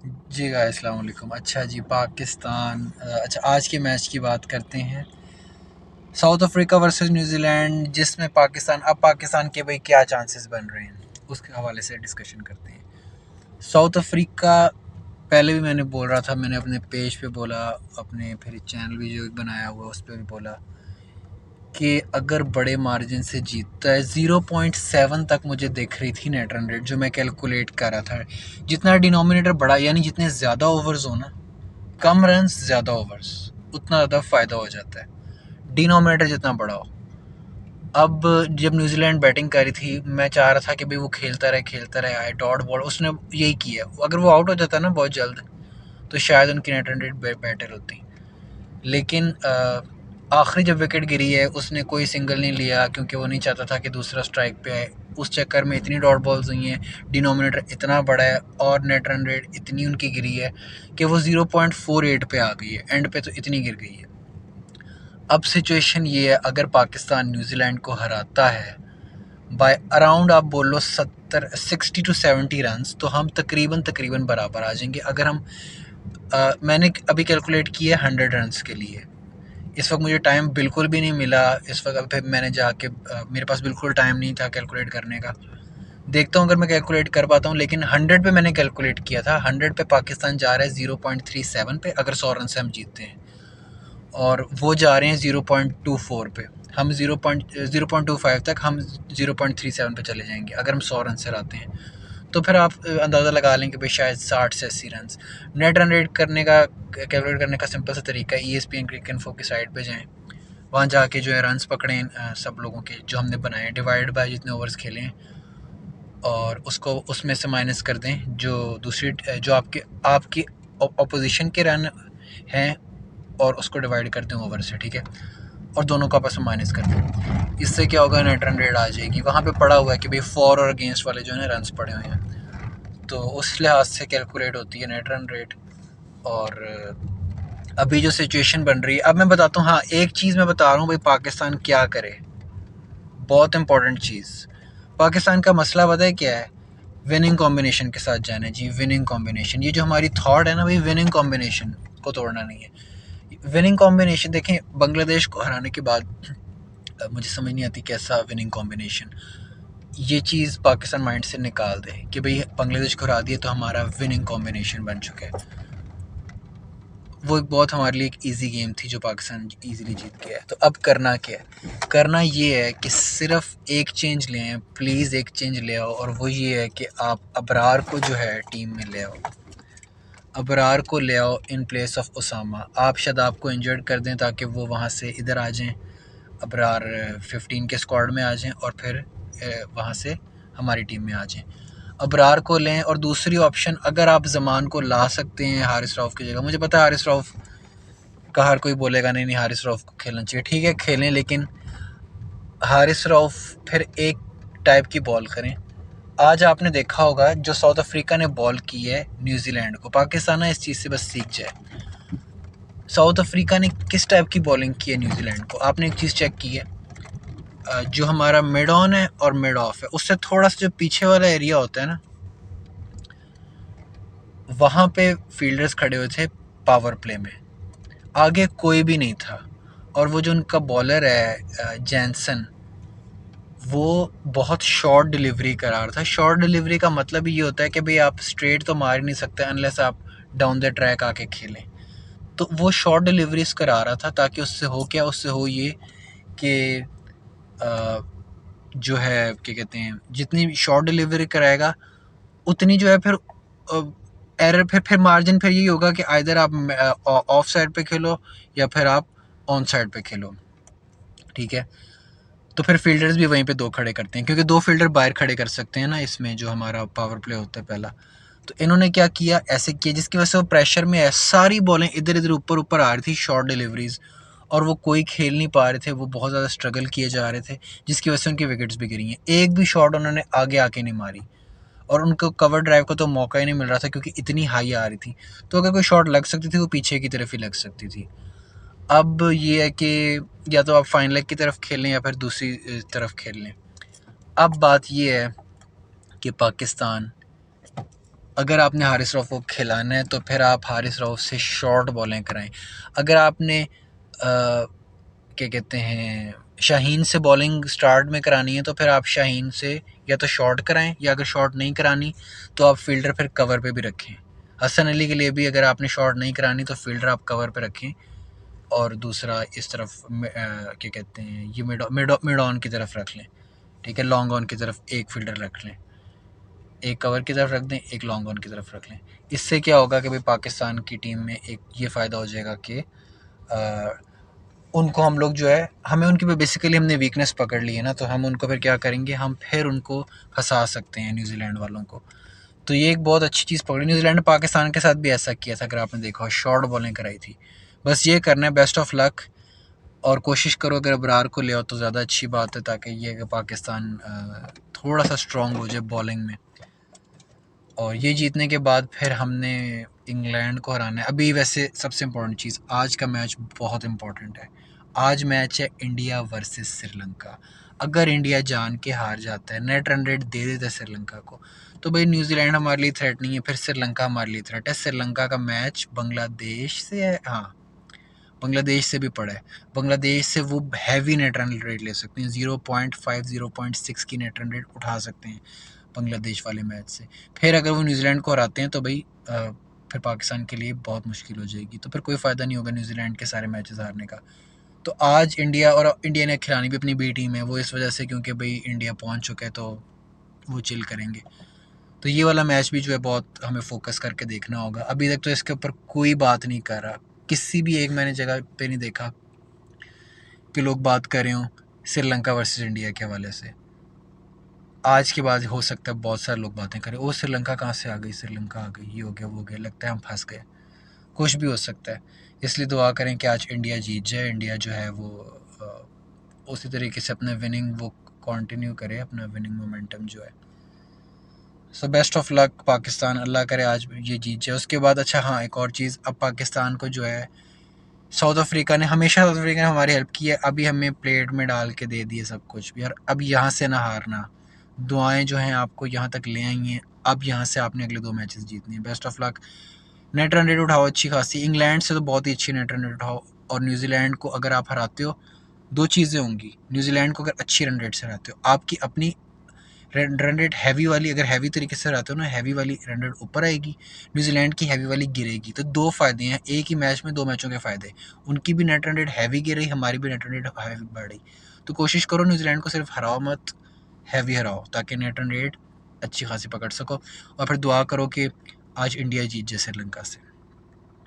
जी guys अस्सलाम वालेकुम। अच्छा जी, पाकिस्तान अच्छा आज के मैच की बात करते हैं। साउथ अफ्रीका वर्सेस न्यूजीलैंड, जिसमें पाकिस्तान के भाई क्या चांसेस बन रहे हैं उसके हवाले से डिस्कशन करते हैं। साउथ अफ्रीका, पहले भी मैंने बोल रहा था, मैंने अपने पेज पे बोला, अपने फिर चैनल भी जो बनाया हुआ है उस पर भी बोला कि अगर बड़े मार्जिन से जीतता है 0.7 तक मुझे दिख रही थी नेट रन रेट, जो मैं कैलकुलेट कर रहा था। जितना डिनोमिनेटर बड़ा, यानी जितने ज़्यादा ओवर्स हो ना, कम रन्स ज़्यादा ओवर्स, उतना ज़्यादा फ़ायदा हो जाता है, डिनोमिनेटर जितना बड़ा हो। अब जब न्यूजीलैंड बैटिंग करी थी, मैं चाह रहा था कि भाई वो खेलता रहे आए डॉट बॉल, उसने यही किया। अगर वो आउट हो जाता ना बहुत जल्द, तो शायद उनकी नेट रन रेट बेटर होती। लेकिन आखिरी जब विकेट गिरी है, उसने कोई सिंगल नहीं लिया, क्योंकि वो नहीं चाहता था कि दूसरा स्ट्राइक पे आए। उस चक्कर में इतनी डॉट बॉल्स हुई हैं, डिनोमिनेटर इतना बड़ा है और नेट रन रेट इतनी उनकी गिरी है कि वो 0.48 पे आ गई है। एंड पे तो इतनी गिर गई है। अब सिचुएशन ये है, अगर पाकिस्तान न्यूजीलैंड को हराता है बाय अराउंड, आप बोल लो 60 टू 70 रन, तो हम तकरीबन बराबर आ जाएंगे। अगर हम मैंने अभी कैलकुलेट किया है 100 रन के लिए। इस वक्त मुझे टाइम बिल्कुल भी नहीं मिला। इस वक्त फिर मैंने जाके मेरे पास बिल्कुल टाइम नहीं था कैलकुलेट करने का। देखता हूँ अगर मैं कैलकुलेट कर पाता हूँ, लेकिन 100 पे मैंने कैलकुलेट किया था। 100 पे पाकिस्तान जा रहा है 0.37 पे, अगर 100 रन से हम जीतते हैं, और वो जा रहे हैं 0.24 पे। हम 0.25 तक हम 0.37 पे चले जाएंगे अगर हम 100 रन से हराते हैं। तो फिर आप अंदाज़ा लगा लें कि भाई शायद 60 से 80 रन। नेट रन रेट करने का, कैलकुलेट करने का सिंपल सा तरीका है, ESPN क्रिकेट इन्फो की साइट पे जाएं, वहाँ जाके जो है रन्स पकड़ें सब लोगों के जो हमने बनाए, डिवाइड बाय जितने ओवर्स खेले हैं, और उसको उसमें से माइनस कर दें जो दूसरी जो आपकी अपोजिशन के रन हैं, और उसको डिवाइड कर दें ओवर से, ठीक है। और दोनों का आपस में माइनस कर दें। इससे क्या होगा, नेट रन रेट आ जाएगी। वहाँ पे पड़ा हुआ है कि भाई फॉर और अगेंस्ट वाले जो है ना रन्स पड़े हुए हैं, तो उस लिहाज से कैलकुलेट होती है नेट रन रेट। और अभी जो सिचुएशन बन रही है, अब मैं बताता हूँ। हाँ, एक चीज़ मैं बता रहा हूँ भाई, पाकिस्तान क्या करे, बहुत इंपॉर्टेंट चीज़। पाकिस्तान का मसला पता है क्या है? विनिंग कॉम्बिनेशन के साथ जाना है जी, विनिंग कॉम्बिनेशन। ये जो हमारी थॉट है ना भाई, विनिंग कॉम्बिनेशन को तोड़ना नहीं है। विनिंग कॉम्बिनेशन देखें, बांग्लादेश को हराने के बाद मुझे समझ नहीं आती कैसा विनिंग कॉम्बिनेशन। ये चीज़ पाकिस्तान माइंड से निकाल दे कि भाई बांग्लादेश को हरा दिया तो हमारा विनिंग कॉम्बिनेशन बन चुका है। वो एक बहुत हमारे लिए एक इजी गेम थी जो पाकिस्तान इजीली जीत गया है। तो अब करना क्या है? करना ये है कि सिर्फ एक चेंज ले आए, प्लीज़ एक चेंज ले आओ, और वो ये है कि आप अबरार को जो है टीम में ले आओ। अबरार को ले आओ इन प्लेस ऑफ उसामा। आप शादाब को इंजर्ड कर दें ताकि वो वहाँ से इधर आ जाएं, अबरार 15 के स्क्वाड में आ जाएं, और फिर वहाँ से हमारी टीम में आ जाएं। अबरार को लें, और दूसरी ऑप्शन, अगर आप जमान को ला सकते हैं हारिस रऊफ़ की जगह, मुझे पता है हारिस रऊफ़ का हर कोई बोलेगा नहीं नहीं हारिस रऊफ़ को खेलना चाहिए, ठीक है खेलें, लेकिन हारिस रऊफ़ फिर एक टाइप की बॉल करें। आज आपने देखा होगा जो साउथ अफ्रीका ने बॉल की है न्यूजीलैंड को, पाकिस्तान इस चीज़ से बस सीख जाए। साउथ अफ्रीका ने किस टाइप की बॉलिंग की है न्यूजीलैंड को, आपने एक चीज़ चेक की है? जो हमारा मिड ऑन है और मिड ऑफ है, उससे थोड़ा सा जो पीछे वाला एरिया होता है ना, वहाँ पे फील्डर्स खड़े हुए थे पावर प्ले में, आगे कोई भी नहीं था। और वो जो उनका बॉलर है जैनसन, वो बहुत शॉर्ट डिलीवरी करा रहा था। शॉर्ट डिलीवरी का मतलब ही ये होता है कि भाई आप स्ट्रेट तो मार ही नहीं सकते अनलेस आप डाउन द ट्रैक आके खेलें। तो वो शॉर्ट डिलीवरीज करा रहा था, ताकि उससे हो क्या, उससे हो ये कि जो है क्या कहते हैं, जितनी शॉर्ट डिलीवरी कराएगा उतनी जो है फिर एरर, फिर मार्जिन फिर यही होगा कि आइदर आप ऑफ साइड पे खेलो या फिर आप ऑन साइड पे खेलो, ठीक है। तो फिर फील्डर्स भी वहीं पे दो खड़े करते हैं, क्योंकि दो फील्डर बाहर खड़े कर सकते हैं ना इसमें, जो हमारा पावर प्ले होता है पहला। तो इन्होंने क्या किया, ऐसे किया जिसकी वजह से वो प्रेशर में है, सारी बॉलें इधर इधर ऊपर ऊपर आ रही थी, शॉर्ट डिलीवरीज, और वो कोई खेल नहीं पा रहे थे, वो बहुत ज़्यादा स्ट्रगल किए जा रहे थे, जिसकी वजह से उनकी विकेट्स भी गिरी हैं। एक भी शॉट उन्होंने आगे आके नहीं मारी, और उनको कवर ड्राइव का तो मौका ही नहीं मिल रहा था, क्योंकि इतनी हाई आ रही थी। तो अगर कोई शॉट लग सकती थी वो पीछे की तरफ ही लग सकती थी। अब ये है कि या तो आप फाइन लेग की तरफ खेलें या फिर दूसरी तरफ खेल लें। अब बात ये है कि पाकिस्तान अगर आपने हारिस रऊफ़ को खिलाना है तो फिर आप हारिस रऊफ़ से शॉर्ट बॉलें कराएं। अगर आपने क्या कहते हैं शाहीन से बॉलिंग स्टार्ट में करानी है तो फिर आप शाहीन से या तो शॉर्ट कराएं, या अगर शॉर्ट नहीं करानी तो आप फील्डर फिर कवर पे भी रखें। हसन अली के लिए भी अगर आपने शॉर्ट नहीं करानी तो फील्डर आप कवर पे रखें, और दूसरा इस तरफ क्या कहते हैं ये मिड ऑन की तरफ रख लें। ठीक है, लॉन्ग ऑन की तरफ एक फील्डर रख लें, एक कवर की तरफ रख दें, एक लॉन्ग ऑन की तरफ रख लें। इससे क्या होगा कि भाई पाकिस्तान की टीम में एक ये फ़ायदा हो जाएगा कि उनको हम लोग जो है, हमें उनकी बेसिकली हमने वीकनेस पकड़ ली है ना, तो हम उनको फिर क्या करेंगे, हम फिर उनको फंसा सकते हैं न्यूजीलैंड वालों को। तो ये एक बहुत अच्छी चीज़ पकड़ी न्यूजीलैंड ने। पाकिस्तान के साथ भी ऐसा किया था, अगर आपने देखा हो, शॉर्ट बॉलिंग कराई थी। बस ये करना है, बेस्ट ऑफ लक, और कोशिश करो अगर अबरार को ले आओ तो ज़्यादा अच्छी बात है, ताकि ये कि पाकिस्तान थोड़ा सा स्ट्रॉन्ग हो जाए बॉलिंग में। और ये जीतने के बाद फिर हमने इंग्लैंड को हराना है। अभी वैसे सबसे इम्पोर्टेंट चीज़, आज का मैच बहुत इम्पोर्टेंट है। आज मैच है इंडिया वर्सेस श्रीलंका। अगर इंडिया जान के हार जाता है, नेट रन रेट दे देता है श्रीलंका को, तो भाई न्यूजीलैंड हमारे लिए थ्रेट नहीं है, फिर श्रीलंका हमारे लिए थ्रेट है। श्रीलंका का मैच बांग्लादेश से है, हाँ बांग्लादेश से भी पड़ा है। बांग्लादेश से वो हैवी नेट रन रेट ले सकते हैं, 0.5 0.6 की नेट रन रेट उठा सकते हैं बांग्लादेश वाले मैच से। फिर अगर वो न्यूजीलैंड को हराते हैं तो भाई फिर पाकिस्तान के लिए बहुत मुश्किल हो जाएगी, तो फिर कोई फ़ायदा नहीं होगा न्यूजीलैंड के सारे मैचेस हारने का। तो आज इंडिया, और इंडिया ने खिलानी भी अपनी बी टीम है, वो इस वजह से क्योंकि भाई इंडिया पहुंच चुका है तो वो चिल करेंगे। तो ये वाला मैच भी जो है बहुत हमें फोकस करके देखना होगा। अभी तक तो इसके ऊपर कोई बात नहीं कर रहा, किसी भी एक मैंने जगह पे नहीं देखा कि लोग बात कर रहे हों श्रीलंका वर्सेस इंडिया के हवाले से। आज के बाद हो सकता है बहुत सारे लोग बातें करें, ओ श्रीलंका कहाँ से आ गई, श्रीलंका आ गई, ये हो गया वो हो गया, लगता है हम फंस गए। कुछ भी हो सकता है, इसलिए दुआ करें कि आज इंडिया जीत जाए। इंडिया जो है वो उसी तरीके से अपना विनिंग वो कंटिन्यू करे, अपना विनिंग मोमेंटम जो है। So best of luck Pakistan, Allah करे आज ये जीत जाए। उसके बाद अच्छा हाँ, एक और चीज़, अब पाकिस्तान को जो है साउथ अफ्रीका ने, हमेशा साउथ अफ्रीका ने हमारी हेल्प की है, अभी हमें प्लेट में डाल के दे दिए सब कुछ यार। अब यहाँ से ना हारना, दुआएं जो हैं आपको यहाँ तक ले आई हैं, अब यहाँ से आपने अगले 2 मैचेस जीतने हैं। Best of luck, net run rate उठाओ अच्छी खासी, इंग्लैंड से तो बहुत ही अच्छी नेट रन रेट उठाओ, और न्यूजीलैंड को अगर आप हराते हो, 2 चीज़ें होंगी। न्यूजीलैंड को अगर अच्छी रन रेट से हराते हो, आपकी अपनी रन रेट हैवी वाली, अगर हैवी तरीके से हराते हो ना, हैवी वाली रन रेट ऊपर आएगी, न्यूजीलैंड की हैवी वाली गिरेगी। तो 2 फ़ायदे हैं एक ही मैच में, 2 मैचों के फ़ायदे, उनकी भी नेट रन रेट हैवी गिर रही, हमारी भी नेट रन रेट हैवी बढ़ रही। तो कोशिश करो न्यूजीलैंड को सिर्फ हराओ मत, हैवी हराओ, ताकि नेट रन रेट अच्छी खासी पकड़ सको, और फिर दुआ करो कि आज इंडिया जीत जाए श्रीलंका से।